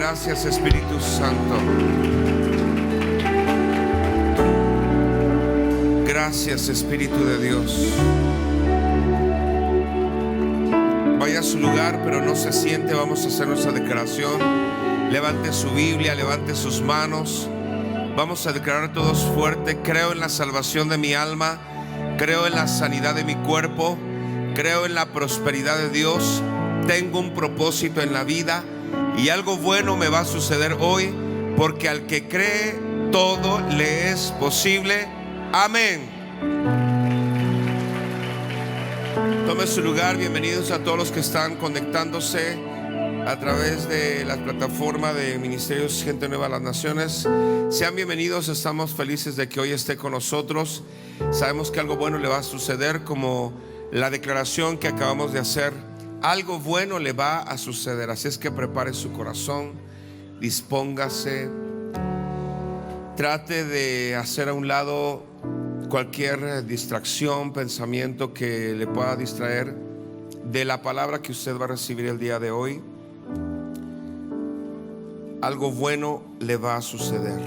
Gracias, Espíritu Santo. Gracias, Espíritu de Dios. Vaya a su lugar, pero no se siente. Vamos a hacer nuestra declaración. Levante su Biblia, levante sus manos. Vamos a declarar todos fuerte: creo en la salvación de mi alma, creo en la sanidad de mi cuerpo, creo en la prosperidad de Dios. Tengo un propósito en la vida y algo bueno me va a suceder hoy, porque al que cree todo le es posible. Amén. Tome su lugar. Bienvenidos a todos los que están conectándose a través de la plataforma de Ministerios Gente Nueva de las Naciones. Sean bienvenidos. Estamos felices de que hoy esté con nosotros. Sabemos que algo bueno le va a suceder, como la declaración que acabamos de hacer. Algo bueno le va a suceder. Así es que prepare su corazón, dispóngase, trate de hacer a un lado cualquier distracción, pensamiento que le pueda distraer de la palabra que usted va a recibir el día de hoy. Algo bueno le va a suceder.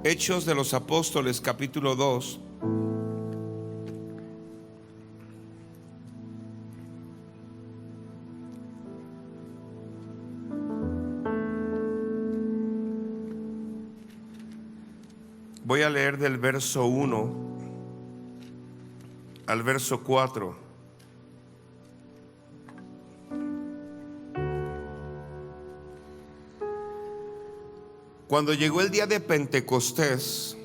Hechos de los Apóstoles, capítulo 2. Voy a leer del verso 1 al verso 4. Cuando llegó el día de Pentecostés,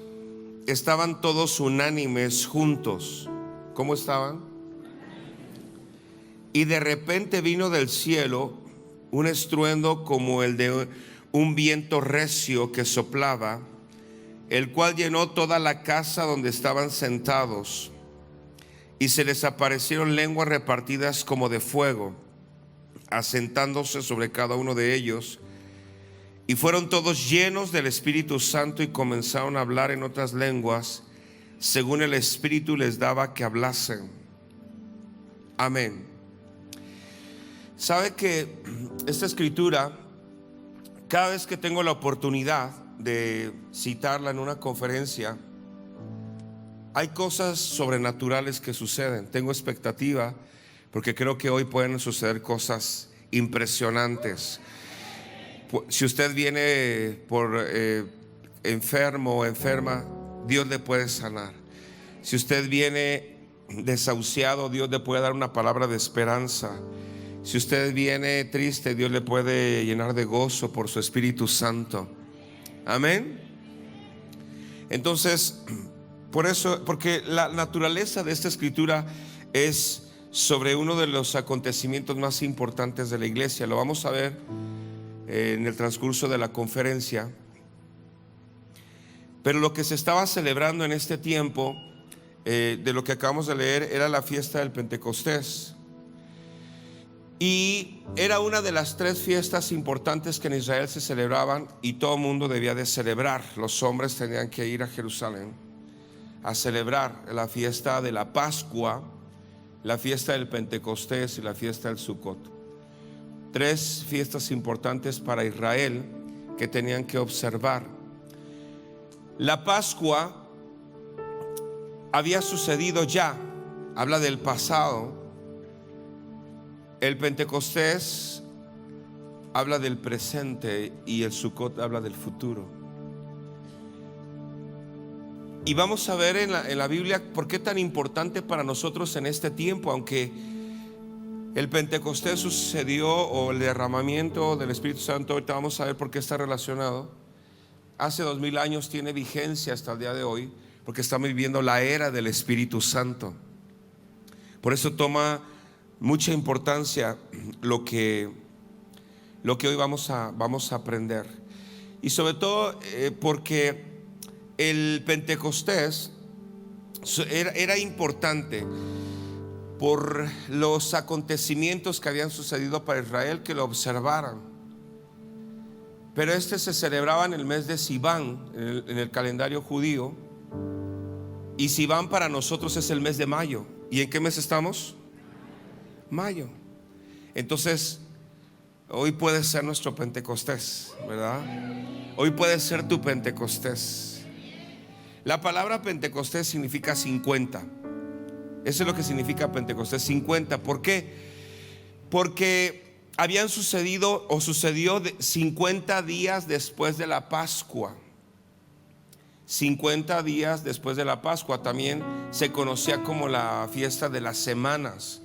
estaban todos unánimes juntos. ¿Cómo estaban? Y de repente vino del cielo un estruendo como el de un viento recio que soplaba, el cual llenó toda la casa donde estaban sentados, y se les aparecieron lenguas repartidas como de fuego, asentándose sobre cada uno de ellos, y fueron todos llenos del Espíritu Santo y comenzaron a hablar en otras lenguas, según el Espíritu les daba que hablasen. Amén. Sabe que esta escritura, cada vez que tengo la oportunidad de citarla en una conferencia, hay cosas sobrenaturales que suceden. Tengo expectativa porque creo que hoy pueden suceder cosas impresionantes. Si usted viene por enfermo o enferma, Dios le puede sanar. Si usted viene desahuciado, Dios le puede dar una palabra de esperanza. Si usted viene triste, Dios le puede llenar de gozo por su Espíritu Santo. Amén. Entonces, por eso, porque la naturaleza de esta escritura es sobre uno de los acontecimientos más importantes de la iglesia. Lo vamos a ver en el transcurso de la conferencia. Pero lo que se estaba celebrando en este tiempo, de lo que acabamos de leer, era la fiesta del Pentecostés. Y era una de las 3 fiestas importantes que en Israel se celebraban, y todo el mundo debía de celebrar. Los hombres tenían que ir a Jerusalén a celebrar la fiesta de la Pascua, la fiesta del Pentecostés y la fiesta del Sucot. 3 fiestas importantes para Israel que tenían que observar. La Pascua había sucedido ya, habla del pasado. El Pentecostés habla del presente y el Sucot habla del futuro. Y vamos a ver en la Biblia por qué tan importante para nosotros en este tiempo. Aunque el Pentecostés sucedió, o el derramamiento del Espíritu Santo, ahorita vamos a ver por qué está relacionado. Hace 2000 años, tiene vigencia hasta el día de hoy, porque estamos viviendo la era del Espíritu Santo. Por eso toma mucha importancia lo que hoy vamos a aprender. Y sobre todo porque el Pentecostés era importante por los acontecimientos que habían sucedido para Israel, que lo observaran. Pero se celebraba en el mes de Sivan, en el calendario judío. Y Sivan para nosotros es el mes de mayo. ¿Y en qué mes estamos? Mayo. Entonces, hoy puede ser nuestro Pentecostés, ¿verdad? Hoy puede ser tu Pentecostés. La palabra Pentecostés significa 50. Eso es lo que significa Pentecostés, 50. ¿Por qué? Porque habían sucedido o sucedió 50 días después de la Pascua. 50 días después de la Pascua también se conocía como la fiesta de las semanas,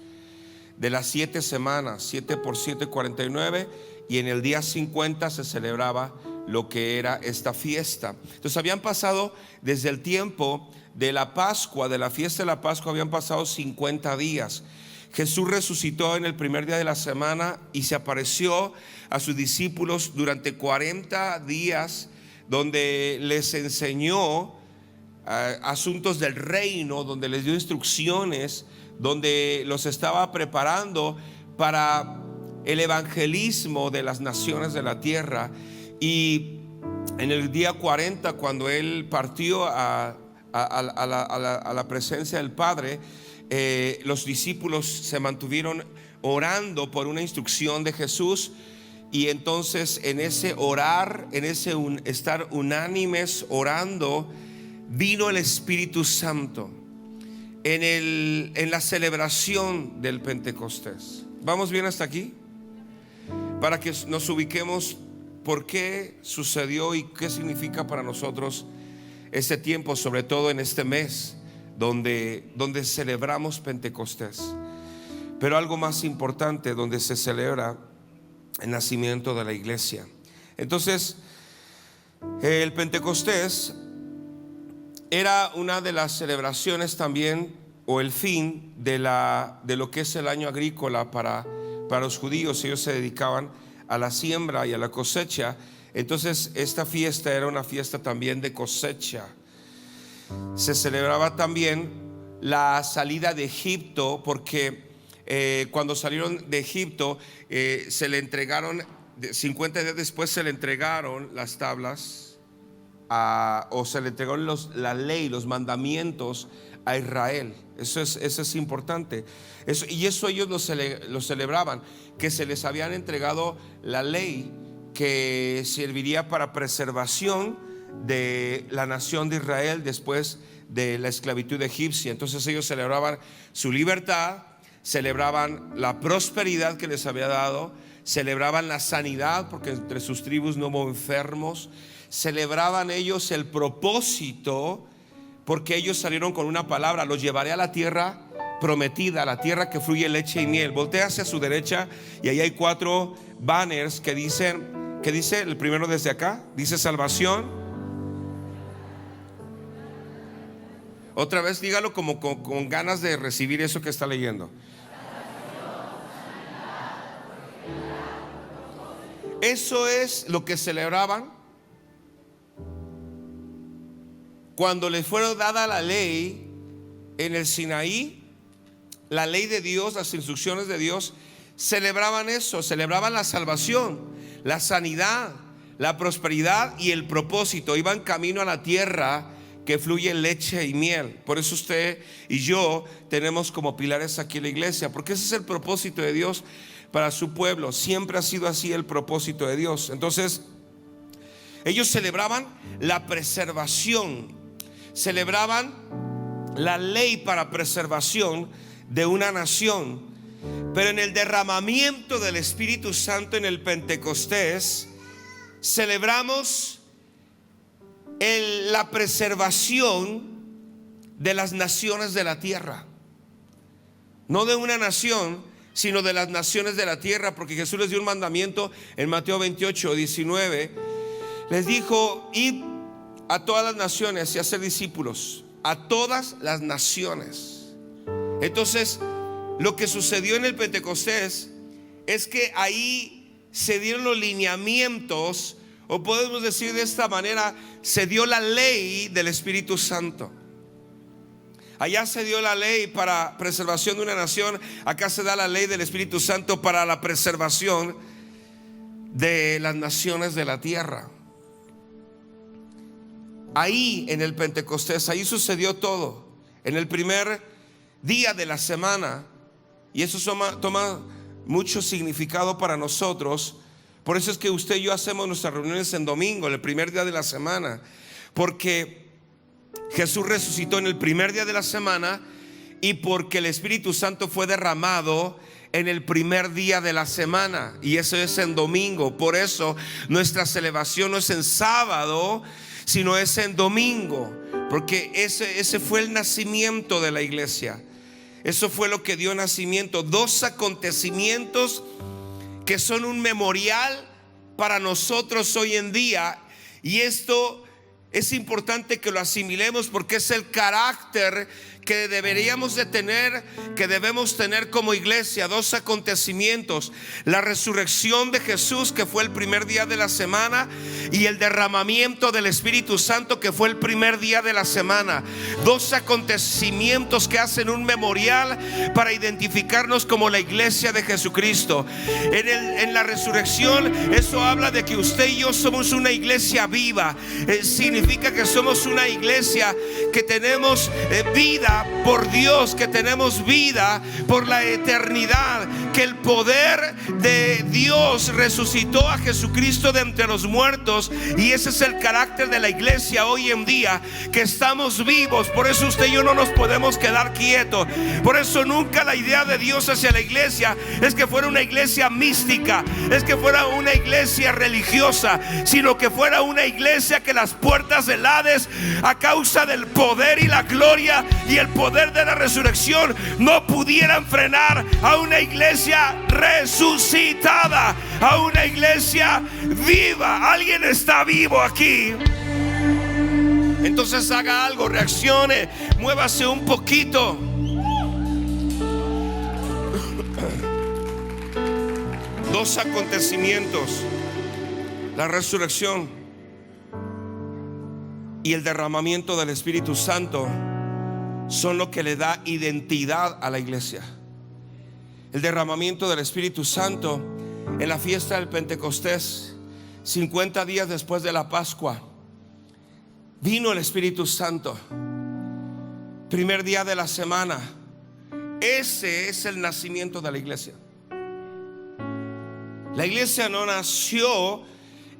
de las 7 semanas, 7 por 7, 49, y en el día 50 se celebraba lo que era esta fiesta. Entonces habían pasado desde el tiempo de la Pascua, de la fiesta de la Pascua, habían pasado 50 días. Jesús resucitó en el primer día de la semana y se apareció a sus discípulos durante 40 días, donde les enseñó asuntos del reino, donde les dio instrucciones, donde los estaba preparando para el evangelismo de las naciones de la tierra. Y en el día 40, cuando él partió a la presencia del Padre, los discípulos se mantuvieron orando por una instrucción de Jesús. Y entonces en ese orar, en ese estar unánimes orando, vino el Espíritu Santo en la celebración del Pentecostés. ¿Vamos bien hasta aquí? Para que nos ubiquemos por qué sucedió y qué significa para nosotros este tiempo, sobre todo en este mes donde celebramos Pentecostés. Pero algo más importante, donde se celebra el nacimiento de la iglesia. Entonces, el Pentecostés era una de las celebraciones también, o el fin de lo que es el año agrícola para los judíos. Ellos se dedicaban a la siembra y a la cosecha. Entonces esta fiesta era una fiesta también de cosecha. Se celebraba también la salida de Egipto, porque cuando salieron de Egipto se le entregaron, 50 días después se le entregaron las tablas o se le entregaron la ley, los mandamientos a Israel. Eso es importante. Y eso ellos lo celebraban, que se les habían entregado la ley que serviría para preservación de la nación de Israel después de la esclavitud egipcia. Entonces ellos celebraban su libertad, celebraban la prosperidad que les había dado, celebraban la sanidad porque entre sus tribus no hubo enfermos, celebraban ellos el propósito porque ellos salieron con una palabra: los llevaré a la tierra prometida, a la tierra que fluye leche y miel. Voltea hacia su derecha y ahí hay 4 banners que dicen, ¿qué dice? El primero desde acá dice salvación. Otra vez dígalo como con ganas de recibir eso que está leyendo. Eso es lo que celebraban cuando les fueron dada la ley en el Sinaí, la ley de Dios, las instrucciones de Dios. Celebraban eso, celebraban la salvación, la sanidad, la prosperidad y el propósito. Iban camino a la tierra que fluye leche y miel. Por eso usted y yo tenemos como pilares aquí en la iglesia, porque ese es el propósito de Dios para su pueblo. Siempre ha sido así el propósito de Dios. Entonces ellos celebraban la preservación, celebraban la ley para preservación de una nación. Pero en el derramamiento del Espíritu Santo, en el Pentecostés, celebramos la preservación de las naciones de la tierra. No de una nación, sino de las naciones de la tierra, porque Jesús les dio un mandamiento en Mateo 28, 19. Les dijo: id a todas las naciones y hacer discípulos, a todas las naciones. Entonces, lo que sucedió en el Pentecostés es que ahí se dieron los lineamientos, o podemos decir de esta manera, se dio la ley del Espíritu Santo. Allá se dio la ley para preservación de una nación, acá se da la ley del Espíritu Santo para la preservación de las naciones de la tierra. Ahí en el Pentecostés, ahí sucedió todo. En el primer día de la semana, y eso toma mucho significado para nosotros. Por eso es que usted y yo hacemos nuestras reuniones en domingo, el primer día de la semana, porque Jesús resucitó en el primer día de la semana y porque el Espíritu Santo fue derramado en el primer día de la semana, y eso es en domingo. Por eso nuestra celebración no es en sábado, sino es en domingo, porque ese fue el nacimiento de la iglesia. Eso fue lo que dio nacimiento. Dos acontecimientos que son un memorial para nosotros hoy en día. Y esto es importante que lo asimilemos, porque es el carácter que deberíamos de tener, que debemos tener como iglesia. Dos acontecimientos: la resurrección de Jesús, que fue el primer día de la semana, y el derramamiento del Espíritu Santo, que fue el primer día de la semana. Dos acontecimientos que hacen un memorial para identificarnos como la iglesia de Jesucristo. En la resurrección, eso habla de que usted y yo somos una iglesia viva. Significa que somos una iglesia que tenemos vida por Dios, que tenemos vida por la eternidad, que el poder de Dios resucitó a Jesucristo de entre los muertos, y ese es el carácter de la iglesia hoy en día, que estamos vivos. Por eso usted y yo no nos podemos quedar quietos. Por eso nunca la idea de Dios hacia la iglesia es que fuera una iglesia mística, es que fuera una iglesia religiosa, sino que fuera una iglesia que las puertas del Hades, a causa del poder y la gloria y el poder de la resurrección, no pudieran frenar a una iglesia resucitada, a una iglesia viva. Alguien está vivo aquí. Entonces haga algo, reaccione, muévase un poquito. Dos acontecimientos: la resurrección y el derramamiento del Espíritu Santo son lo que le da identidad a la iglesia. El derramamiento del Espíritu Santo en la fiesta del Pentecostés, 50 días después de la Pascua, vino el Espíritu Santo. Primer día de la semana. Ese es el nacimiento de la iglesia. La iglesia no nació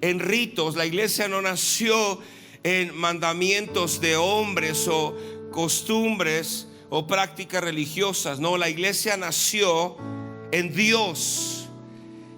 en ritos, la iglesia no nació en mandamientos de hombres o costumbres o prácticas religiosas. No, la iglesia nació en Dios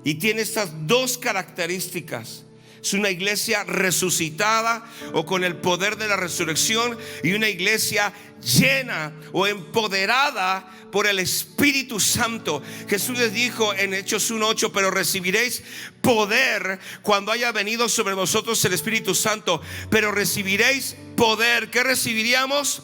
y tiene estas dos características. Es una iglesia resucitada o con el poder de la resurrección, y una iglesia llena o empoderada por el Espíritu Santo. Jesús les dijo en Hechos 1:8: pero recibiréis poder cuando haya venido sobre vosotros el Espíritu Santo. Pero recibiréis poder. ¿Qué recibiríamos?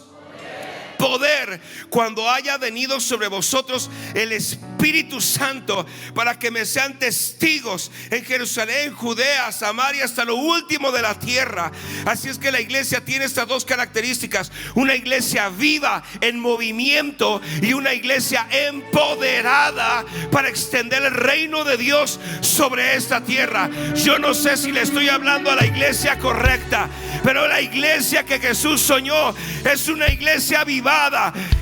Poder cuando haya venido sobre vosotros el Espíritu Santo, para que me sean testigos en Jerusalén, Judea, Samaria, hasta lo último de la tierra. Así es que la iglesia tiene estas dos características: una iglesia viva, en movimiento, y una iglesia empoderada para extender el reino de Dios sobre esta tierra. Yo no sé si le estoy hablando a la iglesia correcta, pero la iglesia que Jesús soñó es una iglesia avivada,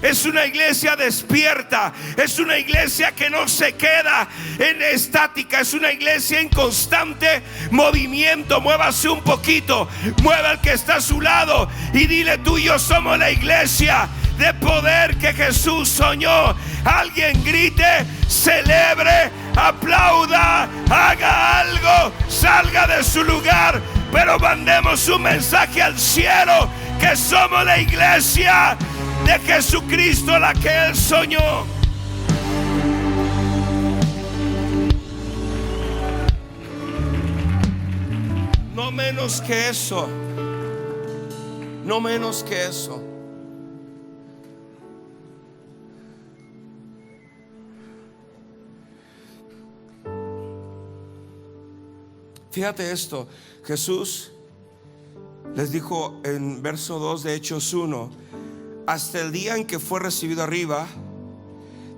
es una iglesia despierta, es una iglesia que no se queda en estática, es una iglesia en constante movimiento. Muévase un poquito, mueva al que está a su lado y dile: tú y yo somos la iglesia de poder que Jesús soñó. Alguien grite, celebre, aplauda, haga algo, salga de su lugar, pero mandemos un mensaje al cielo que somos la iglesia de Jesucristo, la que Él soñó. No menos que eso, no menos que eso. Fíjate esto, Jesús les dijo en verso 2 de Hechos 1: hasta el día en que fue recibido arriba,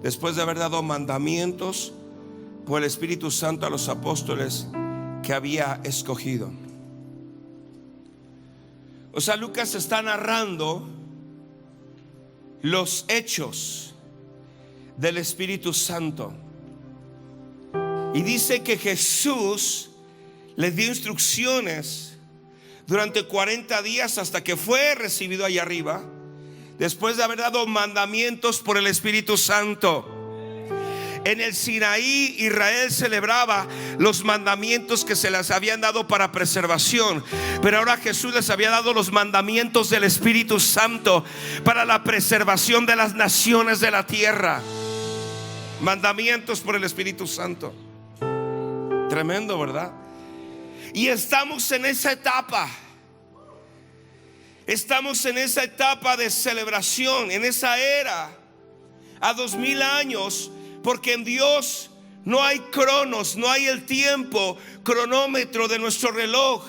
después de haber dado mandamientos por el Espíritu Santo a los apóstoles que había escogido. O sea, Lucas está narrando los hechos del Espíritu Santo. Y dice que Jesús les dio instrucciones durante 40 días hasta que fue recibido allá arriba, después de haber dado mandamientos por el Espíritu Santo. En el Sinaí, Israel celebraba los mandamientos que se les habían dado para preservación, pero ahora Jesús les había dado los mandamientos del Espíritu Santo para la preservación de las naciones de la tierra. Mandamientos por el Espíritu Santo. Tremendo, ¿verdad? Y estamos en esa etapa. Estamos en esa etapa de celebración, en esa era, a 2000 años, porque en Dios no hay cronos, no hay el tiempo, cronómetro de nuestro reloj.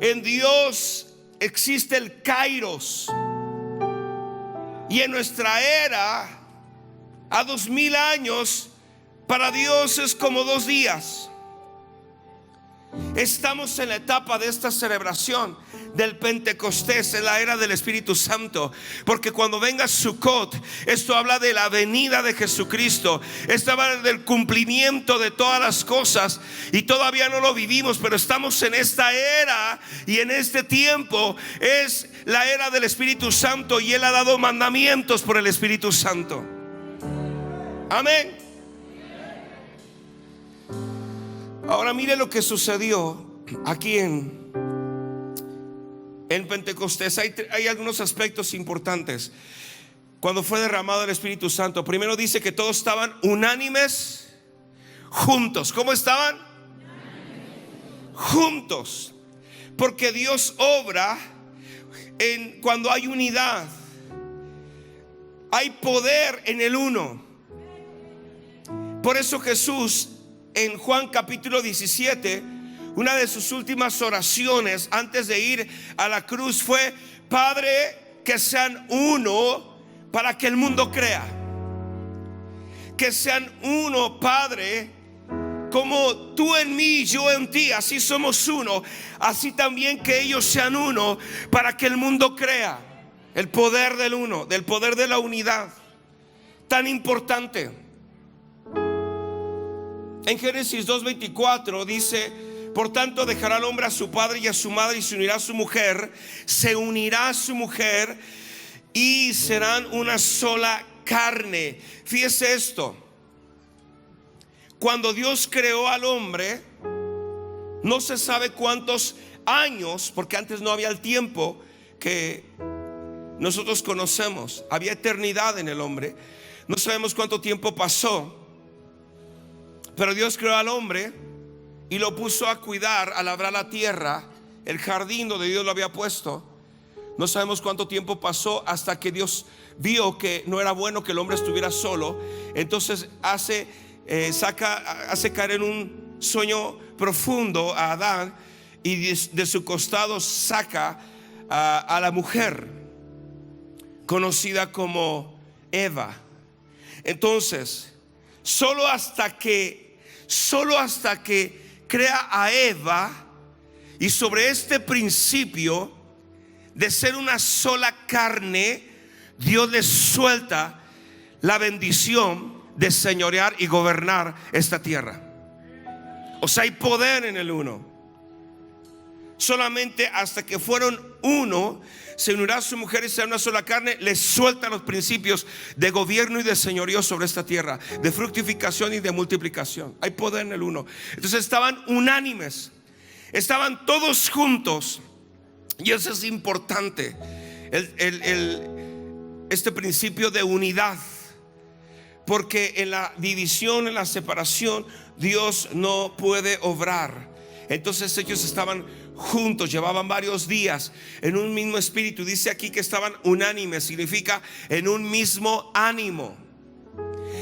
En Dios existe el kairos. Y en nuestra era, a 2000 años, para Dios es como 2 días. Estamos en la etapa de esta celebración del Pentecostés, en la era del Espíritu Santo, porque cuando venga Sukkot, esto habla de la venida de Jesucristo. Esto habla del cumplimiento de todas las cosas, y todavía no lo vivimos, pero estamos en esta era, y en este tiempo es la era del Espíritu Santo, y Él ha dado mandamientos por el Espíritu Santo. Amén. Ahora mire lo que sucedió aquí en Pentecostés. Hay algunos aspectos importantes. Cuando fue derramado el Espíritu Santo, primero dice que todos estaban unánimes, juntos. ¿Cómo estaban? Juntos. Porque Dios obra cuando hay unidad. Hay poder en el uno. Por eso Jesús, en Juan capítulo 17, una de sus últimas oraciones antes de ir a la cruz fue: Padre, que sean uno para que el mundo crea. Que sean uno, Padre, como tú en mí y yo en ti, así somos uno. Así también que ellos sean uno para que el mundo crea. El poder del uno, del poder de la unidad, tan importante. En Génesis 2:24 dice: por tanto dejará el hombre a su padre y a su madre, y se unirá a su mujer, y serán una sola carne. Fíjese esto: cuando Dios creó al hombre, no se sabe cuántos años, porque antes no había el tiempo que nosotros conocemos, había eternidad en el hombre. No sabemos cuánto tiempo pasó, pero Dios creó al hombre y lo puso a cuidar, a labrar la tierra, el jardín donde Dios lo había puesto. No sabemos cuánto tiempo pasó hasta que Dios vio que no era bueno que el hombre estuviera solo. Entonces hace caer en un sueño profundo a Adán, y de su costado saca a la mujer conocida como Eva. Entonces, solo hasta que crea a Eva, y sobre este principio de ser una sola carne, Dios le suelta la bendición de señorear y gobernar esta tierra. O sea, hay poder en el uno. Solamente hasta que fueron uno, se unirá a su mujer y será una sola carne, le suelta los principios de gobierno y de señorío sobre esta tierra, de fructificación y de multiplicación. Hay poder en el uno. Entonces estaban unánimes, estaban todos juntos. Y eso es importante, este principio de unidad, porque en la división, en la separación, Dios no puede obrar. Entonces ellos estaban juntos, llevaban varios días en un mismo espíritu. Dice aquí que estaban unánimes, significa en un mismo ánimo.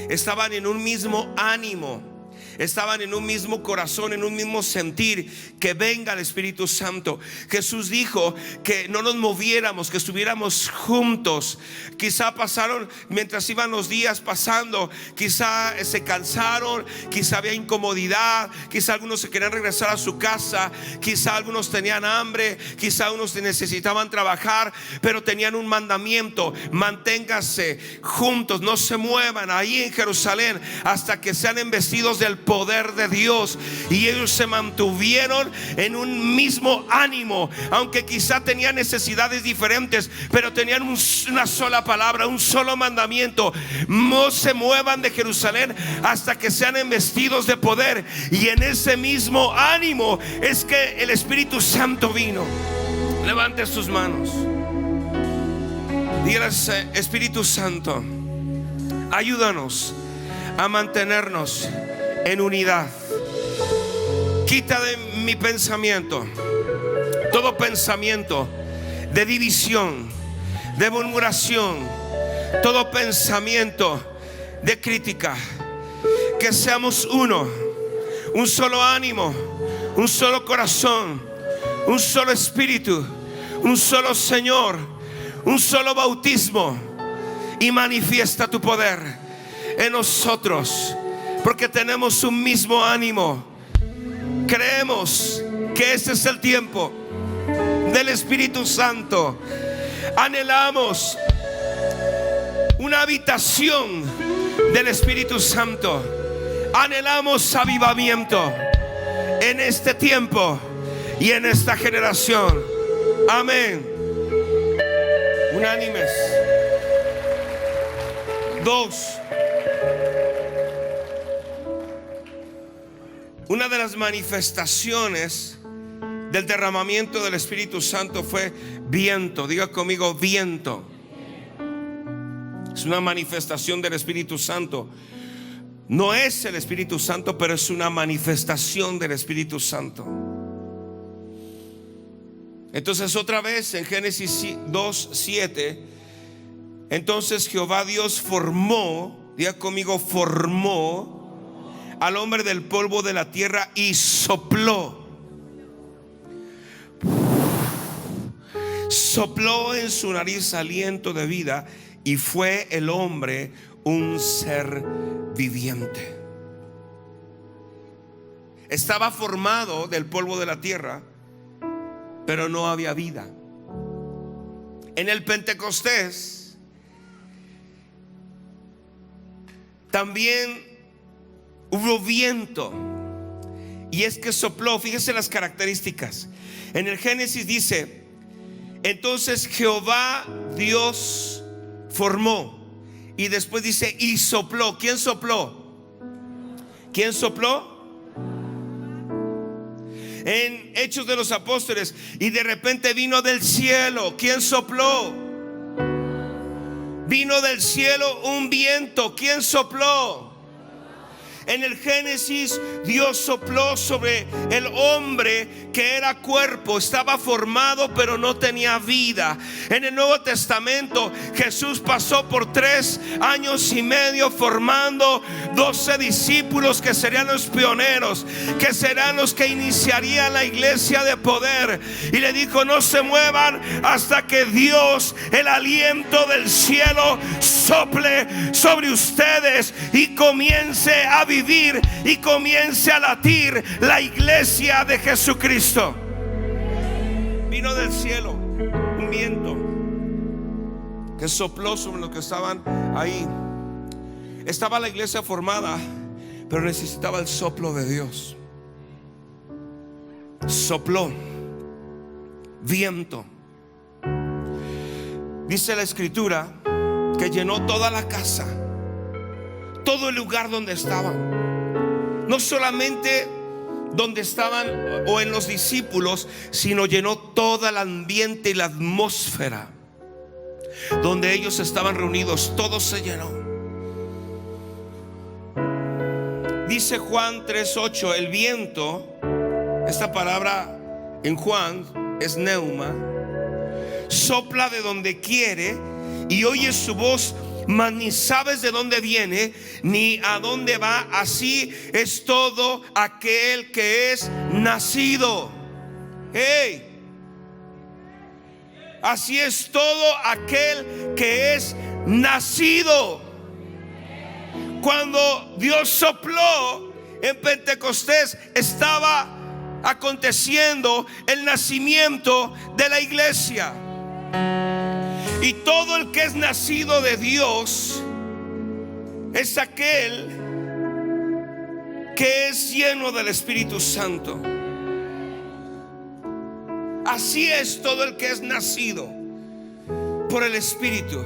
Estaban en un mismo ánimo. Estaban en un mismo corazón, en un mismo sentir. Que venga el Espíritu Santo. Jesús dijo que no nos moviéramos, que estuviéramos juntos. Quizá pasaron, mientras iban los días pasando, quizá se cansaron, quizá había incomodidad, quizá algunos se querían regresar a su casa, quizá algunos tenían hambre, quizá unos necesitaban trabajar, pero tenían un mandamiento: manténganse juntos, no se muevan ahí en Jerusalén hasta que sean embestidos de del poder de Dios, y ellos se mantuvieron en un mismo ánimo, aunque quizá tenían necesidades diferentes, pero tenían una sola palabra, un solo mandamiento: no se muevan de Jerusalén hasta que sean investidos de poder. Y en ese mismo ánimo es que el Espíritu Santo vino. Levante sus manos. Dígales: Espíritu Santo, ayúdanos a mantenernos en unidad. Quita de mi pensamiento todo pensamiento de división, de murmuración, todo pensamiento de crítica. Que seamos uno, un solo ánimo, un solo corazón, un solo espíritu, un solo Señor, un solo bautismo. Y manifiesta tu poder en nosotros, porque tenemos un mismo ánimo. Creemos que este es el tiempo del Espíritu Santo. Anhelamos una habitación del Espíritu Santo. Anhelamos avivamiento en este tiempo y en esta generación. Amén. Unánimes. 2. Una de las manifestaciones del derramamiento del Espíritu Santo fue viento. Diga conmigo: viento. Es una manifestación del Espíritu Santo. No es el Espíritu Santo, pero es una manifestación del Espíritu Santo. Entonces, otra vez en Génesis 2:7, entonces Jehová Dios formó, diga conmigo, formó al hombre del polvo de la tierra y sopló. Sopló en su nariz aliento de vida, y fue el hombre un ser viviente. Estaba formado del polvo de la tierra, pero no había vida. En el Pentecostés también hubo viento, y es que sopló. Fíjese las características. En el Génesis dice: entonces Jehová Dios formó, y después dice: y sopló. ¿Quién sopló? ¿Quién sopló? En Hechos de los Apóstoles: y de repente vino del cielo. ¿Quién sopló? Vino del cielo un viento. ¿Quién sopló? En el Génesis, Dios sopló sobre el hombre que era cuerpo, estaba formado pero no tenía vida. En el Nuevo Testamento, Jesús pasó por 3 años y medio formando 12 discípulos que serían los pioneros, que serán los que iniciarían la iglesia de poder. Y le dijo: no se muevan hasta que Dios, el aliento del cielo, sople sobre ustedes y comience a vivir y comience a latir la iglesia de Jesucristo. Vino del cielo un viento que sopló sobre los que estaban ahí. Estaba la iglesia formada, pero necesitaba el soplo de Dios. Sopló viento. Dice la Escritura que llenó toda la casa, todo el lugar donde estaban. No solamente donde estaban o en los discípulos, sino llenó todo el ambiente y la atmósfera donde ellos estaban reunidos. Todo se llenó. Dice Juan 3:8: el viento, esta palabra en Juan es neuma, sopla de donde quiere y oyes su voz, mas ni sabes de dónde viene ni a dónde va. Así es todo aquel que es nacido. Hey, así es todo aquel que es nacido. Cuando Dios sopló en Pentecostés, estaba aconteciendo el nacimiento de la iglesia. Y todo el que es nacido de Dios es aquel que es lleno del Espíritu Santo. Así es todo el que es nacido por el Espíritu,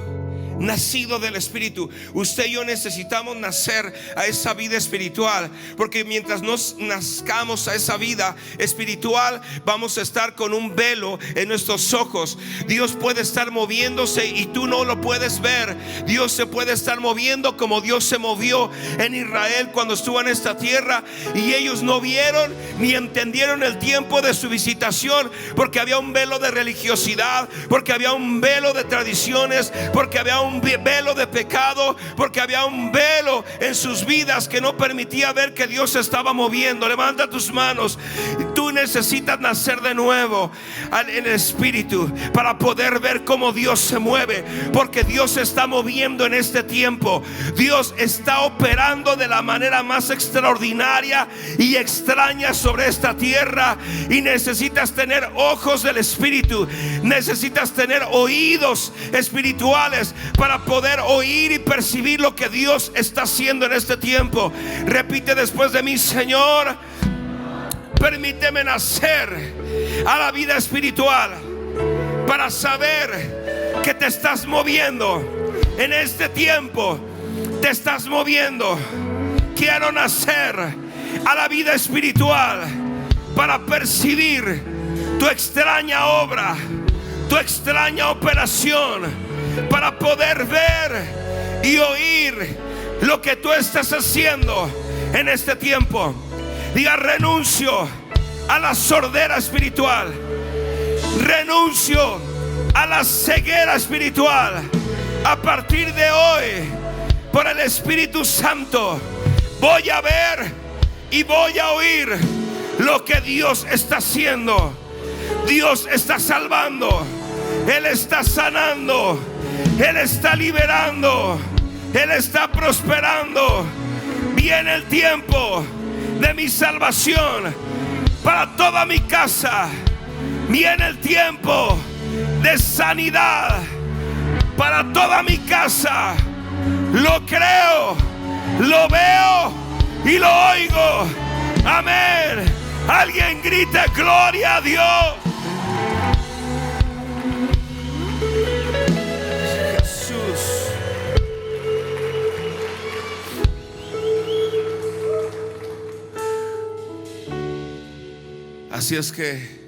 nacido del Espíritu. Usted y yo necesitamos nacer a esa vida espiritual, porque mientras nos nazcamos a esa vida espiritual, vamos a estar con un velo en nuestros ojos. Dios puede estar moviéndose y tú no lo puedes ver. Dios se puede estar moviendo como Dios se movió en Israel cuando estuvo en esta tierra, y ellos no vieron ni entendieron el tiempo de su visitación, porque había un velo de religiosidad, porque había un velo de tradiciones, porque había un velo de pecado, porque había un velo en sus vidas que no permitía ver que Dios se estaba moviendo. Levanta tus manos. Tú necesitas nacer de nuevo en el Espíritu para poder ver cómo Dios se mueve, porque Dios se está moviendo en este tiempo. Dios está operando de la manera más extraordinaria y extraña sobre esta tierra, y necesitas tener ojos del Espíritu, necesitas tener oídos espirituales para poder oír y percibir lo que Dios está haciendo en este tiempo. Repite después de mí: Señor, permíteme nacer a la vida espiritual para saber que te estás moviendo en este tiempo. Te estás moviendo. Quiero nacer a la vida espiritual para percibir tu extraña obra, tu extraña operación, para poder ver y oír lo que tú estás haciendo en este tiempo. Diga: renuncio a la sordera espiritual, renuncio a la ceguera espiritual. A partir de hoy, por el Espíritu Santo, voy a ver y voy a oír lo que Dios está haciendo. Dios está salvando, Él está sanando, Él está liberando, Él está prosperando. Viene el tiempo de mi salvación para toda mi casa. Viene el tiempo de sanidad para toda mi casa. Lo creo, lo veo y lo oigo. Amén. Alguien grite gloria a Dios. Jesús. Así es que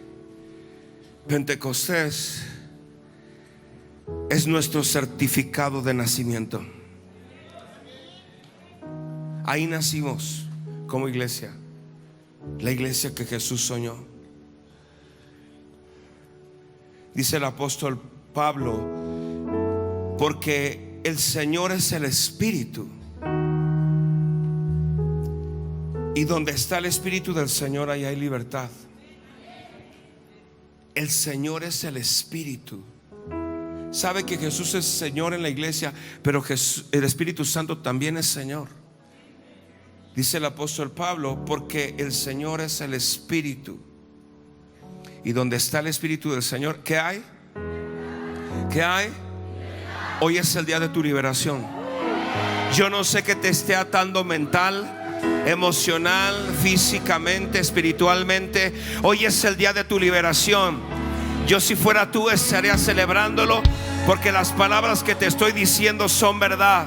Pentecostés es nuestro certificado de nacimiento. Ahí nacimos como iglesia, la iglesia que Jesús soñó. Dice el apóstol Pablo: porque el Señor es el Espíritu, y donde está el Espíritu del Señor, ahí hay libertad. El Señor es el Espíritu. Sabe que Jesús es Señor en la iglesia, pero el Espíritu Santo también es Señor. Dice el apóstol Pablo: porque el Señor es el Espíritu, y donde está el Espíritu del Señor, ¿qué hay? ¿Qué hay? Hoy es el día de tu liberación. Yo no sé qué te esté atando mental, emocional, físicamente, espiritualmente. Hoy es el día de tu liberación. Yo, si fuera tú, estaría celebrándolo, porque las palabras que te estoy diciendo son verdad.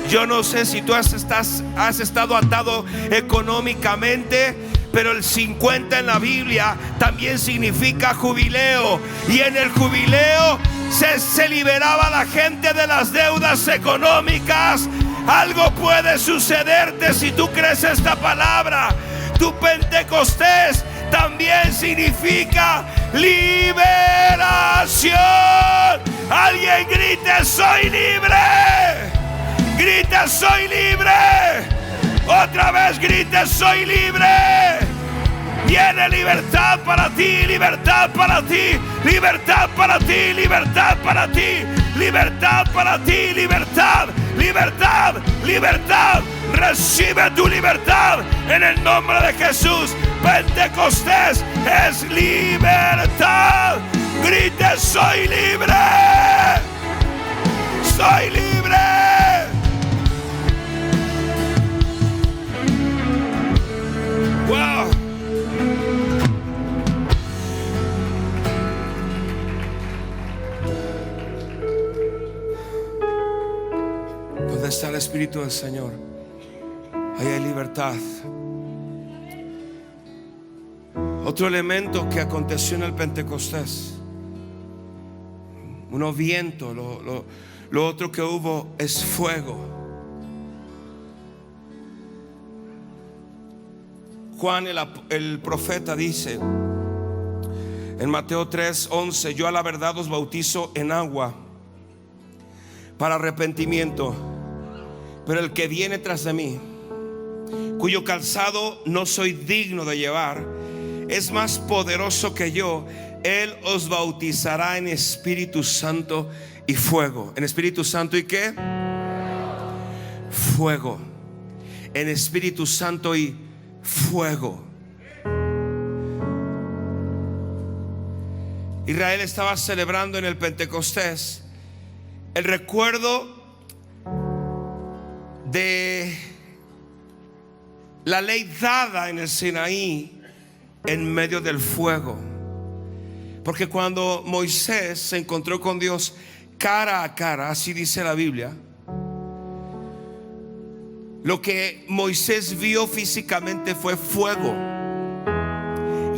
Yo no sé si tú has estado atado económicamente, pero el 50 en la Biblia también significa jubileo, y en el jubileo se liberaba a la gente de las deudas económicas. Algo puede sucederte si tú crees esta palabra. Tu Pentecostés también significa liberación. Alguien grite: soy libre. Grite: soy libre. Otra vez grite: soy libre. Viene libertad para ti, libertad para ti, libertad para ti, libertad para ti, libertad para ti, libertad, libertad, libertad. Recibe tu libertad en el nombre de Jesús. Pentecostés es libertad. Grite: soy libre. Soy libre. Espíritu del Señor, ahí hay libertad. Otro elemento que aconteció en el Pentecostés, unos vientos, lo otro que hubo es fuego. Juan el profeta dice en Mateo 3:11: yo a la verdad os bautizo en agua para arrepentimiento, pero el que viene tras de mí, cuyo calzado no soy digno de llevar, es más poderoso que yo. Él os bautizará en Espíritu Santo y fuego. ¿En Espíritu Santo y qué? Fuego. En Espíritu Santo y fuego. Israel estaba celebrando en el Pentecostés el recuerdo de la ley dada en el Sinaí en medio del fuego. Porque cuando Moisés se encontró con Dios cara a cara, así dice la Biblia, lo que Moisés vio físicamente fue fuego,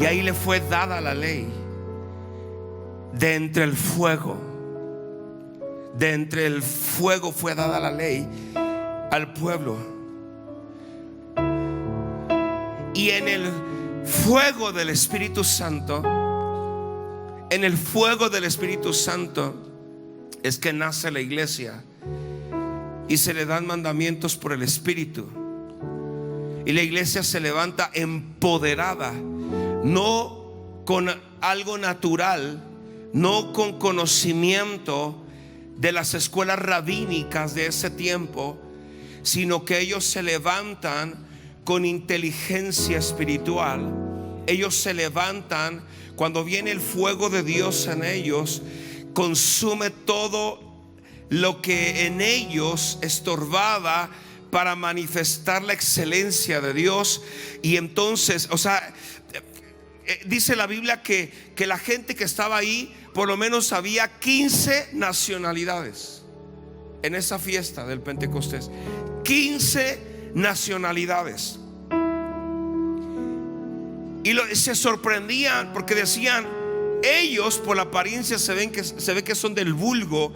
y ahí le fue dada la ley. De entre el fuego fue dada la ley al pueblo. Y en el fuego del Espíritu Santo, en el fuego del Espíritu Santo es que nace la iglesia y se le dan mandamientos por el Espíritu, y la iglesia se levanta empoderada, no con algo natural, no con conocimiento de las escuelas rabínicas de ese tiempo, sino que ellos se levantan con inteligencia espiritual. Ellos se levantan cuando viene el fuego de Dios en ellos, consume todo lo que en ellos estorbaba para manifestar la excelencia de Dios. Y entonces, dice la Biblia que la gente que estaba ahí, por lo menos había 15 nacionalidades en esa fiesta del Pentecostés. 15 nacionalidades. Y se sorprendían porque decían: ellos por la apariencia se ve que son del vulgo,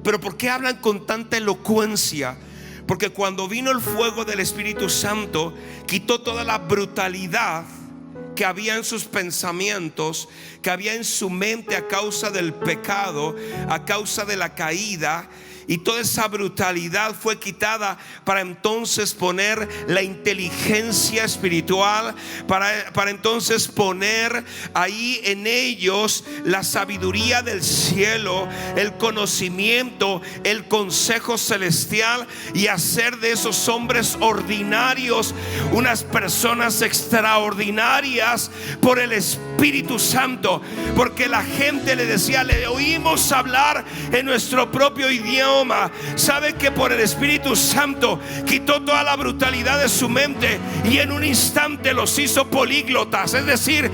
pero ¿por qué hablan con tanta elocuencia? Porque cuando vino el fuego del Espíritu Santo, quitó toda la brutalidad que había en sus pensamientos, que había en su mente a causa del pecado, a causa de la caída. Y toda esa brutalidad fue quitada para entonces poner la inteligencia espiritual, para entonces poner ahí en ellos la sabiduría del cielo, el conocimiento, el consejo celestial, y hacer de esos hombres ordinarios unas personas extraordinarias por el Espíritu Santo. Porque la gente le decía: le oímos hablar en nuestro propio idioma. Sabe que por el Espíritu Santo quitó toda la brutalidad de su mente y en un instante los hizo políglotas, es decir,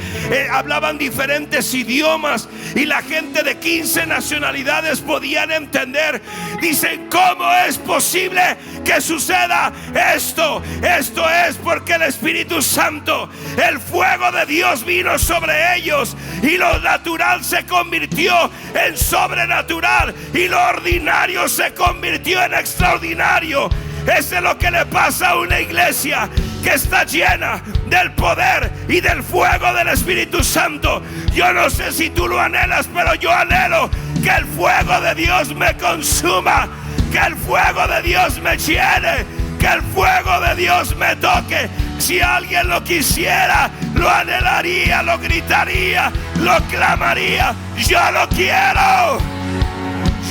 hablaban diferentes idiomas y la gente de 15 nacionalidades podían entender. Dicen: ¿cómo es posible que suceda esto? Esto es porque el Espíritu Santo, el fuego de Dios vino sobre ellos, y lo natural se convirtió en sobrenatural y lo ordinario se convirtió en extraordinario. Eso es lo que le pasa a una iglesia que está llena del poder y del fuego del Espíritu Santo. Yo no sé si tú lo anhelas, pero yo anhelo que el fuego de Dios me consuma, que el fuego de Dios me llene, que el fuego de Dios me toque. Si alguien lo quisiera, lo anhelaría, lo gritaría, lo clamaría: yo lo quiero,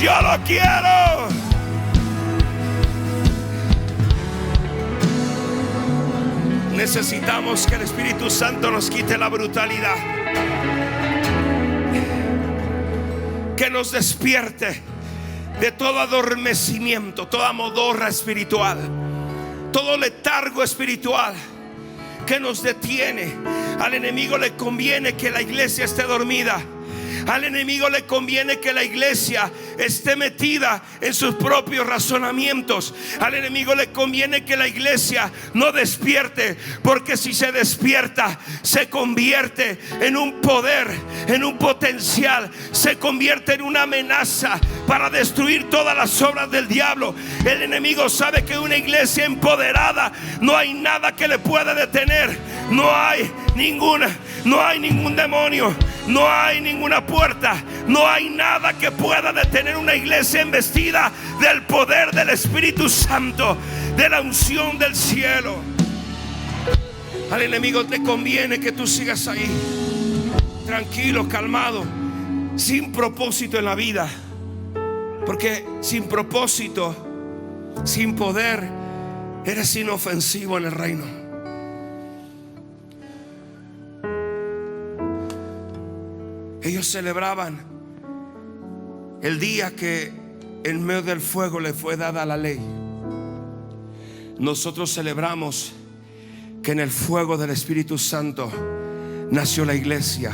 yo lo quiero. Necesitamos que el Espíritu Santo nos quite la brutalidad, que nos despierte de todo adormecimiento, toda modorra espiritual, todo letargo espiritual que nos detiene. Al enemigo le conviene que la iglesia esté dormida. Al enemigo le conviene que la iglesia esté metida en sus propios razonamientos. Al enemigo le conviene que la iglesia no despierte, porque si se despierta se convierte en un poder, en un potencial, se convierte en una amenaza para destruir todas las obras del diablo. El enemigo sabe que una iglesia empoderada no hay nada que le pueda detener. No hay ningún demonio, no hay ninguna puerta, no hay nada que pueda detener una iglesia embestida del poder del Espíritu Santo, de la unción del cielo. Al enemigo te conviene que tú sigas ahí, tranquilo, calmado, sin propósito en la vida, porque sin propósito, sin poder, eres inofensivo en el reino. Ellos celebraban el día que en medio del fuego le fue dada la ley. Nosotros celebramos que en el fuego del Espíritu Santo nació la iglesia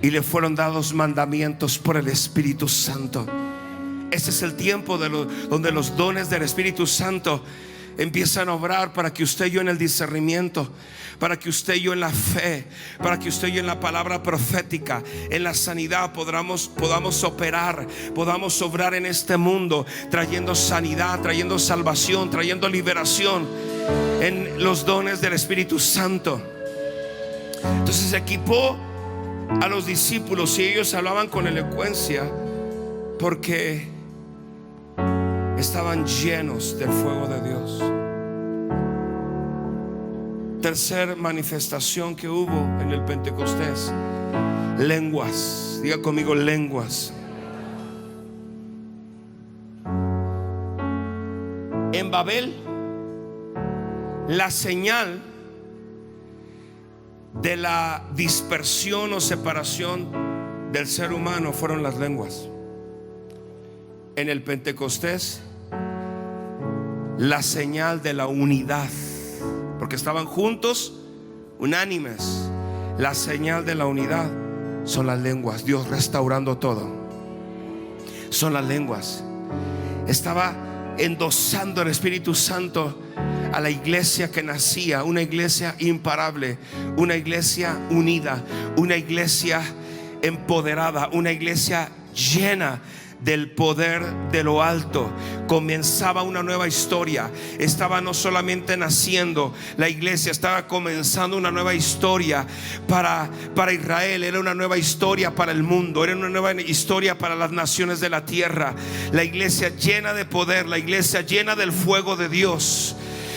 y le fueron dados mandamientos por el Espíritu Santo. Ese es el tiempo donde los dones del Espíritu Santo empiezan a obrar, para que usted y yo en el discernimiento, para que usted y yo en la fe, para que usted y yo en la palabra profética, en la sanidad podamos operar, podamos obrar en este mundo, trayendo sanidad, trayendo salvación, trayendo liberación en los dones del Espíritu Santo. Entonces equipó a los discípulos y ellos hablaban con elocuencia porque estaban llenos del fuego de Dios. Tercer manifestación que hubo en el Pentecostés: lenguas. Diga conmigo, lenguas. En Babel, la señal de la dispersión o separación del ser humano fueron las lenguas. En el Pentecostés, la señal de la unidad, porque estaban juntos, unánimes. La señal de la unidad son las lenguas. Dios restaurando todo. Son las lenguas. Estaba endosando el Espíritu Santo a la iglesia que nacía, una iglesia imparable, una iglesia unida, una iglesia empoderada, una iglesia llena del poder de lo alto. Comenzaba una nueva historia. Estaba no solamente naciendo la iglesia, estaba comenzando una nueva historia para Israel. Era una nueva historia para el mundo, era una nueva historia para las naciones de la tierra. La iglesia llena de poder, la iglesia llena del fuego de Dios.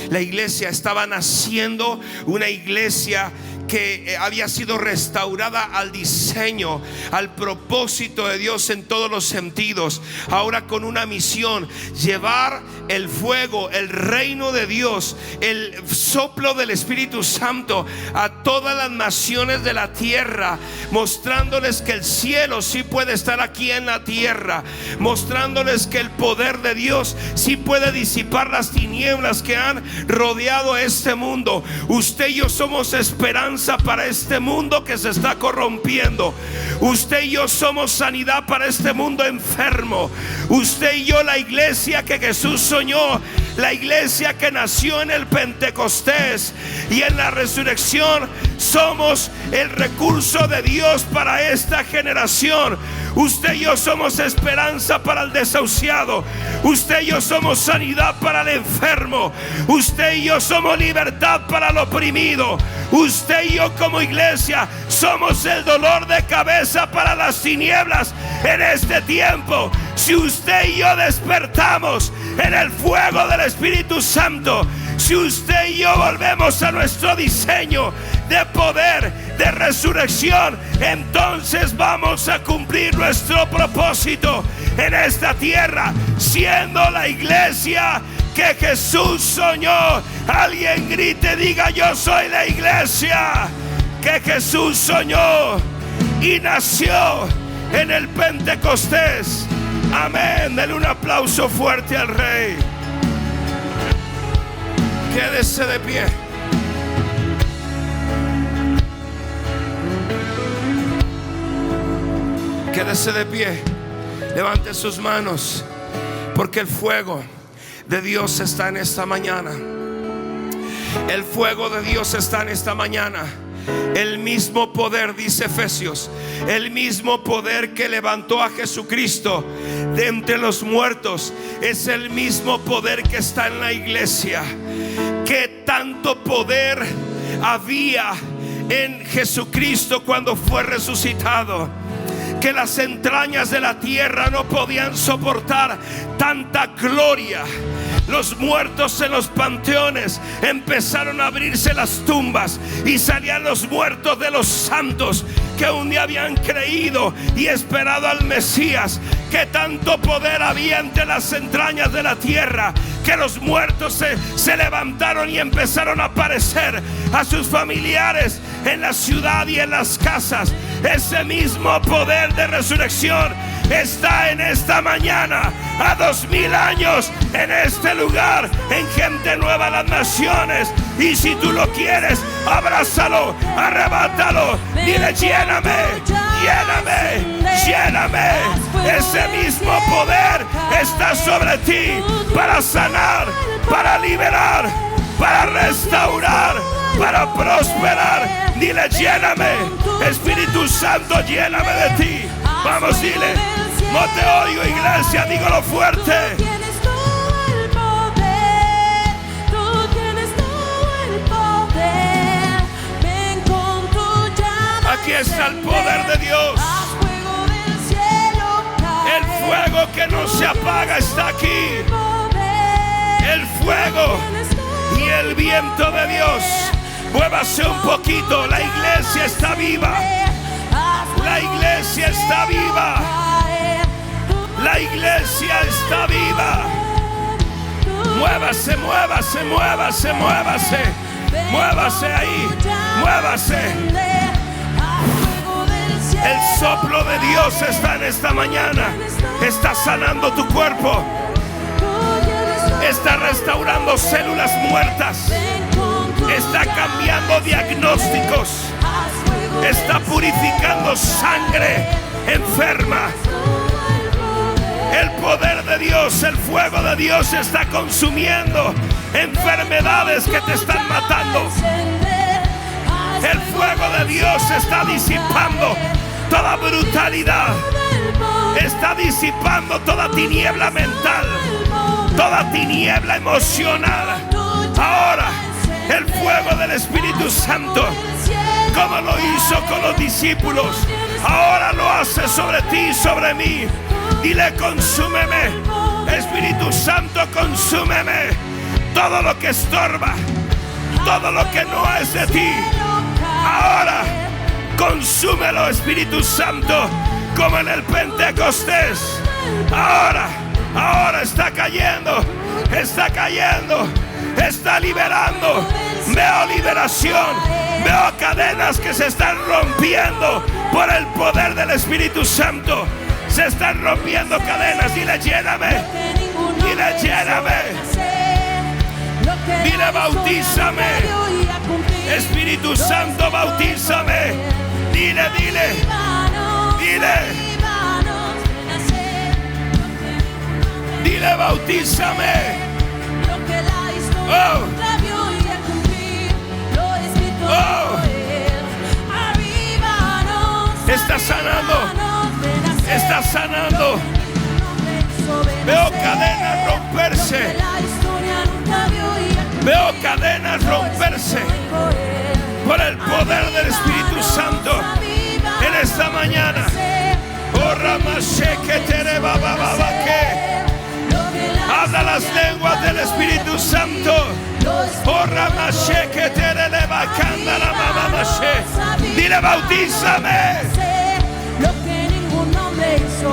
La iglesia estaba naciendo, una iglesia que había sido restaurada al diseño, al propósito de Dios en todos los sentidos. Ahora con una misión: llevar el fuego, el reino de Dios, el soplo del Espíritu Santo a todas las naciones de la tierra, mostrándoles que el cielo sí puede estar aquí en la tierra, mostrándoles que el poder de Dios sí puede disipar las tinieblas que han rodeado este mundo. Usted y yo somos esperanza para este mundo que se está corrompiendo. Usted y yo somos sanidad para este mundo enfermo. Usted y yo, la iglesia que Jesús soñó, la iglesia que nació en el Pentecostés y en la resurrección, somos el recurso de Dios para esta generación. Usted y yo somos esperanza para el desahuciado. Usted y yo somos sanidad para el enfermo. Usted y yo somos libertad para el oprimido. Usted y yo como iglesia somos el dolor de cabeza para las tinieblas en este tiempo. Si usted y yo despertamos en el fuego del Espíritu Santo, si usted y yo volvemos a nuestro diseño de poder, de resurrección, entonces vamos a cumplir nuestro propósito en esta tierra, siendo la iglesia que Jesús soñó. Alguien grite, diga: yo soy la iglesia que Jesús soñó y nació en el Pentecostés. Amén. Denle un aplauso fuerte al Rey. Quédese de pie. Quédese de pie, levante sus manos, porque el fuego de Dios está en esta mañana. El fuego de Dios está en esta mañana. El mismo poder, dice Efesios, el mismo poder que levantó a Jesucristo de entre los muertos, es el mismo poder que está en la iglesia. Que tanto poder había en Jesucristo cuando fue resucitado, que las entrañas de la tierra no podían soportar tanta gloria. Los muertos en los panteones empezaron a abrirse las tumbas y salían los muertos de los santos que un día habían creído y esperado al Mesías. Que tanto poder había entre las entrañas de la tierra, que los muertos se levantaron y empezaron a aparecer a sus familiares en la ciudad y en las casas. Ese mismo poder de resurrección está en esta mañana, a 2000 años, en este lugar, en Gente Nueva Las Naciones. Y si tú lo quieres, abrázalo, arrebátalo, dile: lléname, lléname, lléname. Ese mismo poder está sobre ti para sanar, para liberar, para restaurar, para prosperar. Dile: lléname, Espíritu Santo, lléname de ti. Vamos, dile. No te oigo, iglesia, dígalo fuerte. Aquí está el poder de Dios. El fuego que no se apaga está aquí. El fuego y el viento de Dios. Muévase un poquito. La iglesia está viva. La iglesia está viva. La iglesia está viva. Muévase, muévase, muévase, muévase. Muévase ahí. Muévase. El soplo de Dios está en esta mañana. Está sanando tu cuerpo. Está restaurando células muertas. Está cambiando diagnósticos. Está purificando sangre enferma. El poder de Dios, el fuego de Dios está consumiendo enfermedades que te están matando. El fuego de Dios está disipando toda brutalidad. Está disipando toda tiniebla mental, toda tiniebla emocional. Ahora el fuego del Espíritu Santo, como lo hizo con los discípulos, ahora lo hace sobre ti y sobre mí. Dile: consúmeme, Espíritu Santo, consúmeme todo lo que estorba, todo lo que no es de ti. Ahora consúmelo, Espíritu Santo, como en el Pentecostés. Ahora está cayendo, está cayendo, está liberando. Veo liberación, veo cadenas que se están rompiendo por el poder del Espíritu Santo. Se están rompiendo cadenas. Dile: lléname, dile: lléname, dile: bautízame, Espíritu Santo, bautízame. Dile, dile, dile, dile: bautízame. Oh, oh, está sanando, está sanando. Veo cadenas romperse. Veo cadenas romperse por el poder del Espíritu Santo en esta mañana. Oh, Ramashe que te que habla las lenguas del Espíritu Santo. Oh, Ramashe que te levacanda la mamamashe. Dile: bautízame.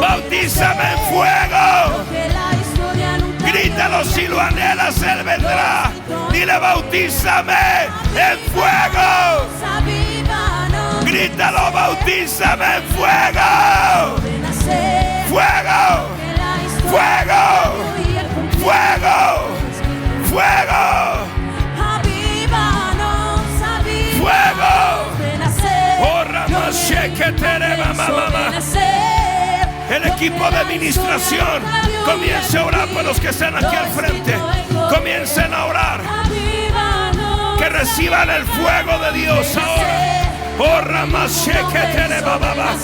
Bautízame en fuego. Grítalo si lo anhelas, Él vendrá. Dile: bautízame en fuego. Grítalo: bautízame en fuego. Fuego, fuego, fuego, fuego, fuego. Oh, Ramashe que te mamá. El equipo de administración comience a orar por los que están aquí al frente. Comiencen a orar. Que reciban el fuego de Dios ahora. Oh, Ramashe que te le bababa.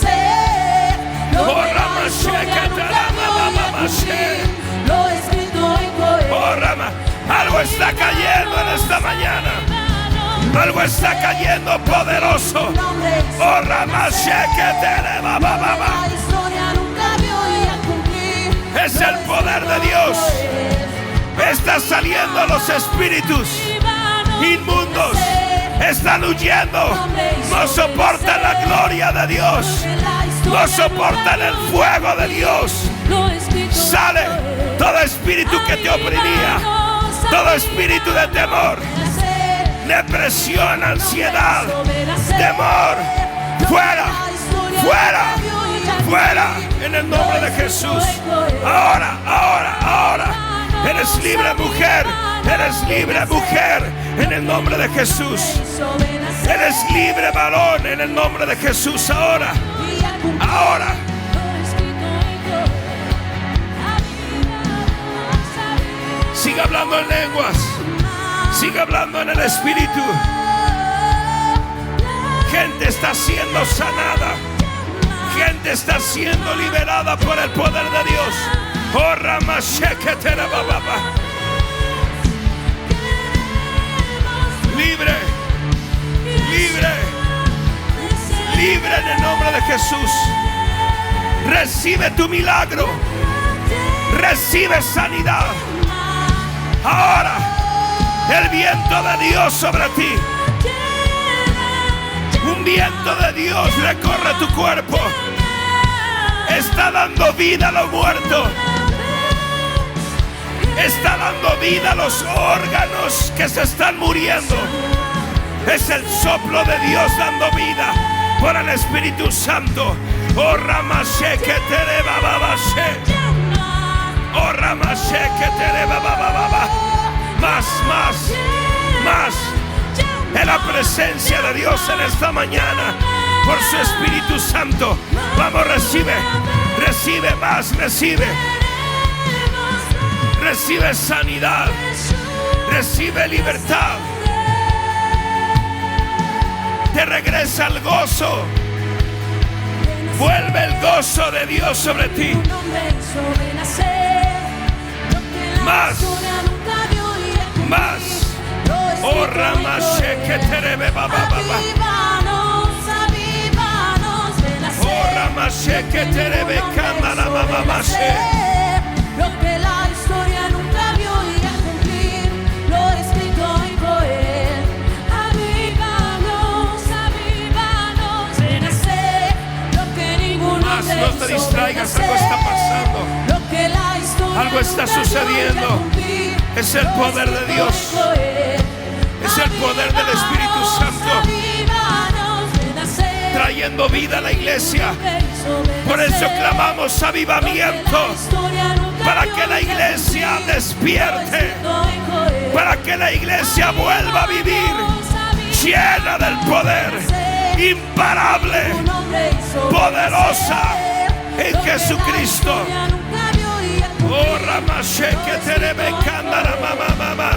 Oh, Ramashe que te le bababa. Oh, Rama. Algo está cayendo en esta mañana. Algo está cayendo poderoso. Oh, Ramashe que te le bababa. Es el poder de Dios. Está saliendo los espíritus inmundos. Están huyendo. No soportan la gloria de Dios. No soportan el fuego de Dios. Sale todo espíritu que te oprimía. Todo espíritu de temor, depresión, ansiedad, temor. Fuera, fuera, fuera. En el nombre de Jesús. Ahora, ahora, ahora. Eres libre, mujer. Eres libre, mujer. En el nombre de Jesús. Eres libre, varón. En el nombre de Jesús. Ahora. Ahora. Siga hablando en lenguas. Siga hablando en el Espíritu. Gente está siendo sanada. Gente está siendo liberada por el poder de Dios. Oh, Ramasheketera bababa. Libre, libre, libre en el nombre de Jesús. Recibe tu milagro. Recibe sanidad. Ahora, el viento de Dios sobre ti. Un viento de Dios recorre tu cuerpo. Está dando vida a lo muerto. Está dando vida a los órganos que se están muriendo. Es el soplo de Dios dando vida por el Espíritu Santo. Oh, Ramashe que te le bababashe. Oh, Ramashe que te le babababa. Más, más, más. En la presencia de Dios en esta mañana. Por su Espíritu Santo. Vamos, recibe. Recibe más, recibe. Recibe sanidad. Recibe libertad. Te regresa el gozo. Vuelve el gozo de Dios sobre ti. Más. Más. Oh, Ramashe que te rebe bababa. Oh, Ramashe que te rebe cámara bababashe. Lo que la historia nunca vio y a cumplir lo escrito en Joel. Avívanos, avívanos, renacer. Lo que ningún Más, hombre no te distraigas, algo está pasando. Lo que la historia Algo está nunca vio y a sucediendo. cumplir, Es el poder de Dios. Es el poder del Espíritu Santo trayendo vida a la iglesia. Por eso clamamos avivamiento, para que la iglesia despierte, para que la iglesia vuelva a vivir llena del poder, imparable, poderosa en Jesucristo. Oh, Ramashe que te rebe cándara mamá.